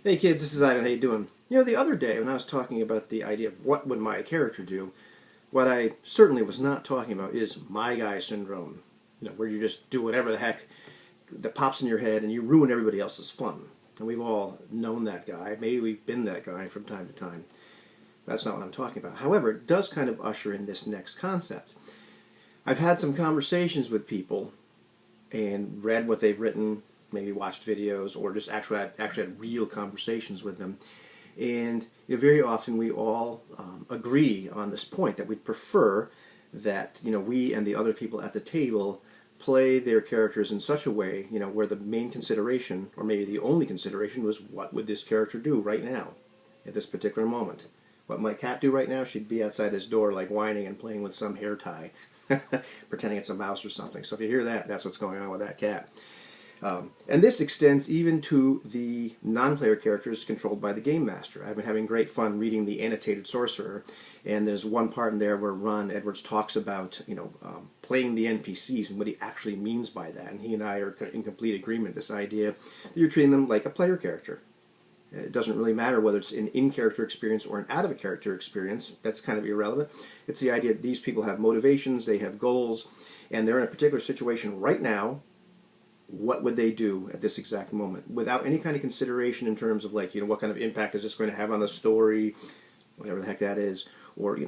Hey kids, this is Ivan. How you doing? You know, the other day when I was talking about the idea of what would my character do, what I certainly was not talking about is my guy syndrome. You know, where you just do whatever the heck that pops in your head and you ruin everybody else's fun. And we've all known that guy. Maybe we've been that guy from time to time. That's not what I'm talking about. However, it does kind of usher in this next concept. I've had some conversations with people and read what they've written, maybe watched videos, or just actually had real conversations with them. And very often we all agree on this point that we'd prefer that we and the other people at the table play their characters in such a way where the main consideration, or maybe the only consideration, was what would this character do right now at this particular moment. What might Cat do right now? She'd be outside his door like whining and playing with some hair tie, pretending it's a mouse or something. So if you hear that, that's what's going on with that cat. And this extends even to the non-player characters controlled by the game master. I've been having great fun reading The Annotated Sorcerer, and there's one part in there where Ron Edwards talks about playing the NPCs and what he actually means by that. And he and I are in complete agreement. This idea that you're treating them like a player character. It doesn't really matter whether it's an in-character experience or an out-of-a-character experience. That's kind of irrelevant. It's the idea that these people have motivations, they have goals, and they're in a particular situation right now. What would they do at this exact moment without any kind of consideration in terms of what kind of impact is this going to have on the story, whatever the heck that is, or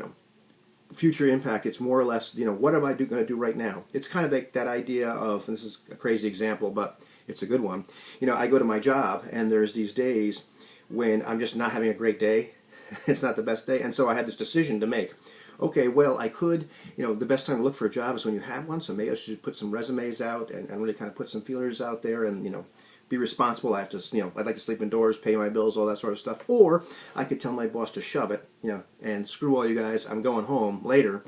future impact. It's more or less what am I going to do right now. It's kind of like that idea of, and this is a crazy example but it's a good one. I go to my job and there's these days when I'm just not having a great day. It's not the best day, and so I had this decision to make. Okay, well, I could, the best time to look for a job is when you have one, so maybe I should put some resumes out and really kind of put some feelers out there and, be responsible. I have to, I'd like to sleep indoors, pay my bills, all that sort of stuff. Or I could tell my boss to shove it, and screw all you guys, I'm going home later.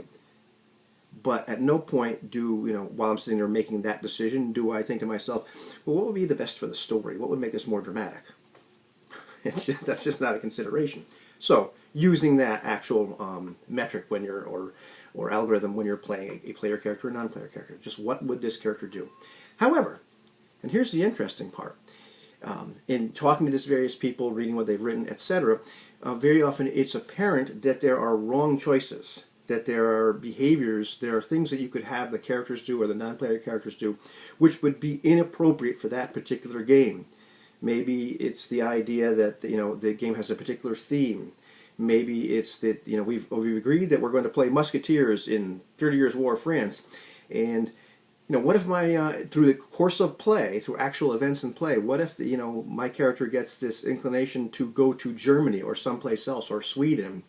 But at no point while I'm sitting there making that decision, do I think to myself, well, what would be the best for the story? What would make this more dramatic? That's just not a consideration. So, using that actual metric when you're, or algorithm when you're playing a player character or non-player character, just what would this character do? However, and here's the interesting part, in talking to these various people, reading what they've written, etc., very often it's apparent that there are wrong choices, that there are behaviors, there are things that you could have the characters do or the non-player characters do, which would be inappropriate for that particular game. Maybe it's the idea that the game has a particular theme. Maybe it's that we've agreed that we're going to play musketeers in 30 Years' War of France, and what if my through the course of play, through actual events in play, what if my character gets this inclination to go to Germany or someplace else or Sweden?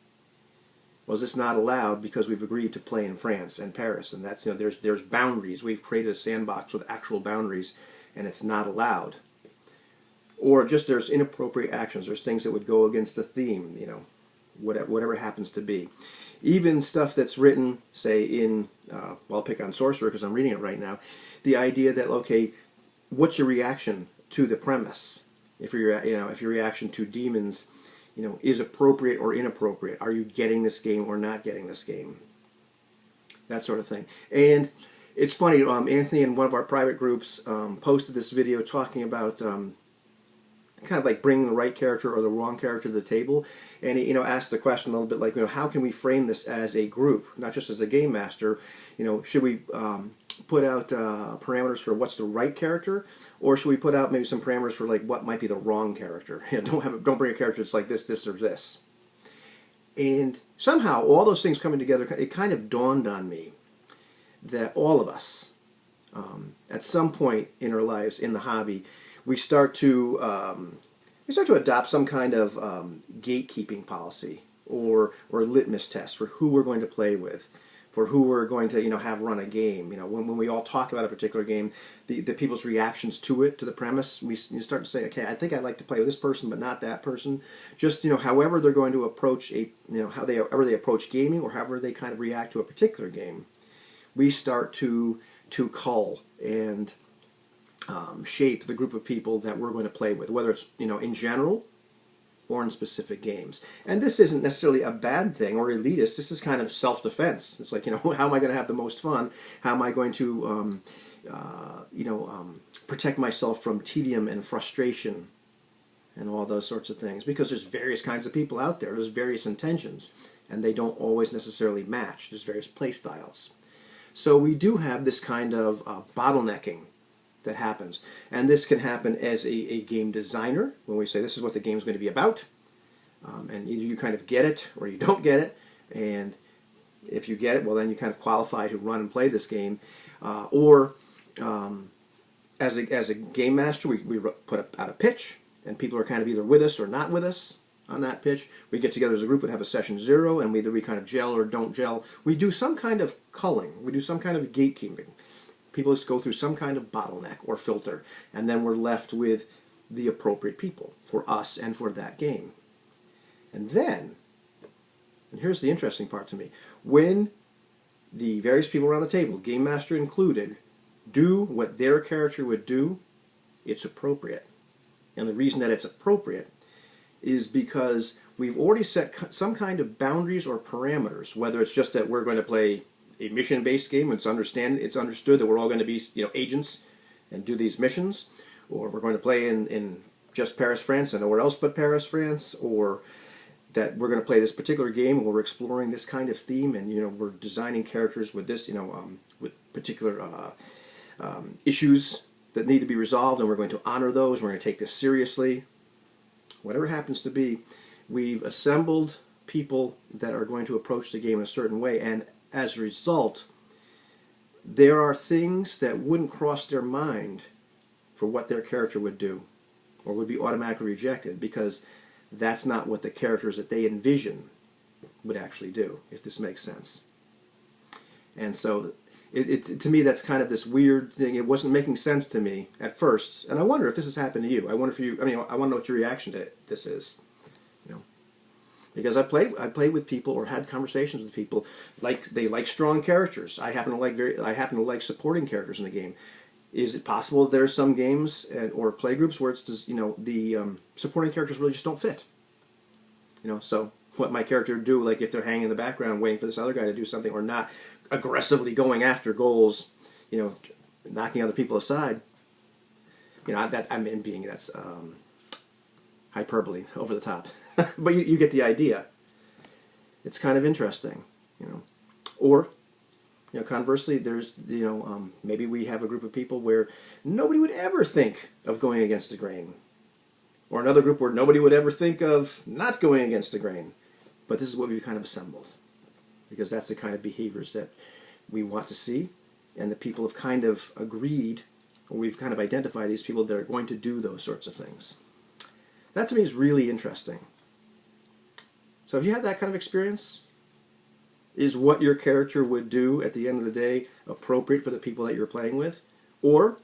Well, is this not allowed because we've agreed to play in France and Paris, and that's there's boundaries. We've created a sandbox with actual boundaries, and it's not allowed. Or just there's inappropriate actions. There's things that would go against the theme, whatever happens to be. Even stuff that's written, say, in, well, I'll pick on Sorcerer because I'm reading it right now, the idea that, okay, what's your reaction to the premise? If your reaction to demons, is appropriate or inappropriate. Are you getting this game or not getting this game? That sort of thing. And it's funny, Anthony in one of our private groups posted this video talking about kind of like bringing the right character or the wrong character to the table, and he asked the question a little bit like, how can we frame this as a group, not just as a game master? Should we put out parameters for what's the right character, or should we put out maybe some parameters for like what might be the wrong character? Don't bring a character that's like this, or this. And somehow all those things coming together, it kind of dawned on me that all of us, at some point in our lives in the hobby, we start to adopt some kind of gatekeeping policy or litmus test for who we're going to play with, for who we're going to have run a game. When we all talk about a particular game, the people's reactions to it, to the premise, you start to say, okay, I think I'd like to play with this person, but not that person. Just however they're going to approach however they approach gaming, or however they kind of react to a particular game, we start to cull and shape the group of people that we're going to play with, whether it's in general or in specific games. And this isn't necessarily a bad thing or elitist. This is kind of self-defense. It's like, how am I going to have the most fun? How am I going to protect myself from tedium and frustration and all those sorts of things, because there's various kinds of people out there. There's various intentions, and they don't always necessarily match. There's various play styles. So we do have this kind of bottlenecking that happens. And this can happen as a game designer, when we say this is what the game is going to be about. And either you kind of get it or you don't get it. And if you get it, well, then you kind of qualify to run and play this game. Or as a game master, we put out a pitch, and people are kind of either with us or not with us on that pitch. We get together as a group and have a session 0, and either we kind of gel or don't gel. We do some kind of culling. We do some kind of gatekeeping. People just go through some kind of bottleneck or filter, and then we're left with the appropriate people for us and for that game. And then, and here's the interesting part to me, when the various people around the table, game master included, do what their character would do, it's appropriate. And the reason that it's appropriate is because we've already set some kind of boundaries or parameters, whether it's just that we're going to play a mission-based game, it's understood that we're all going to be, agents and do these missions, or we're going to play in just Paris, France, and nowhere else but Paris, France, or that we're going to play this particular game where we're exploring this kind of theme, and we're designing characters with this, with particular issues that need to be resolved, and we're going to honor those. We're going to take this seriously. Whatever happens to be, we've assembled people that are going to approach the game in a certain way, and as a result, there are things that wouldn't cross their mind for what their character would do, or would be automatically rejected, because that's not what the characters that they envision would actually do, if this makes sense. And so, to me, that's kind of this weird thing. It wasn't making sense to me at first, and I wonder if this has happened to you. I wonder if you, I want to know what your reaction to this is. Because I played with people or had conversations with people they like strong characters. I happen to like supporting characters in the game. Is it possible that there's some games or play groups where it's just, the supporting characters really just don't fit? So what my character would do, like if they're hanging in the background waiting for this other guy to do something, or not aggressively going after goals, knocking other people aside. That's hyperbole, over the top. But you get the idea. It's kind of interesting, Or, conversely, there's, maybe we have a group of people where nobody would ever think of going against the grain. Or another group where nobody would ever think of not going against the grain. But this is what we've kind of assembled. Because that's the kind of behaviors that we want to see. And the people have kind of agreed, or we've kind of identified these people that are going to do those sorts of things. That to me is really interesting. So have you had that kind of experience? Is what your character would do at the end of the day appropriate for the people that you're playing with? Or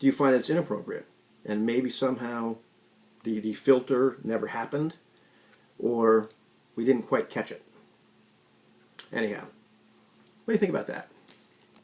do you find that it's inappropriate? And maybe somehow the filter never happened, or we didn't quite catch it. Anyhow, what do you think about that?